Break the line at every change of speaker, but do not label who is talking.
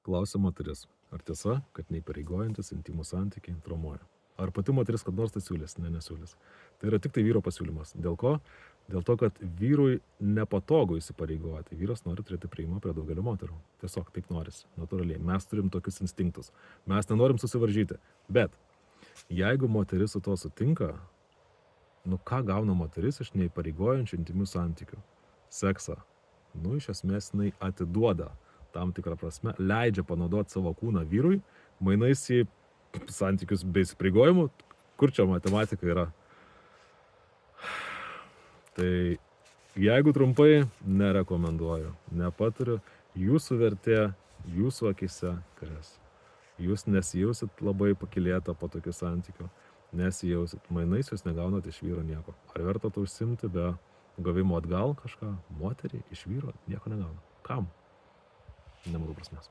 Klausia moteris. Ar tiesa, kad neįpareigojantis intimų santykiai traumuoja? Ar pati moteris kad nors tai siūlys? Ne, nesiūlys. Tai yra tik tai vyro pasiūlymas. Dėl ko? Dėl to, kad vyrui nepatogu įsipareigoti. Vyras nori turėti prieimą prie daugelio moterų. Tiesiog taip norisi, natūraliai. Mes turim tokius instinktus. Mes nenorim susivaržyti. Bet jeigu moteris su to sutinka, nu ką gauna moteris iš neįpareigojančių intymių santykių? Seksą. Nu, iš esmės, jinai atiduoda tam tikrą prasme, leidžia panaudoti savo kūną vyrui, mainais į santykius be įsipareigojimų, kur čia matematika yra. Tai jeigu trumpai, nerekomenduoju, nepatariu, jūsų vertė, jūsų akise kris. Jūs nesijausit labai pakilėta po tokių santykių, nesijausit, mainais jūs negaunat iš vyro nieko. Ar verta to užsimti be gavimo atgal kažką? Moteriai iš vyro nieko negauna. Kam? Nematau prasmės.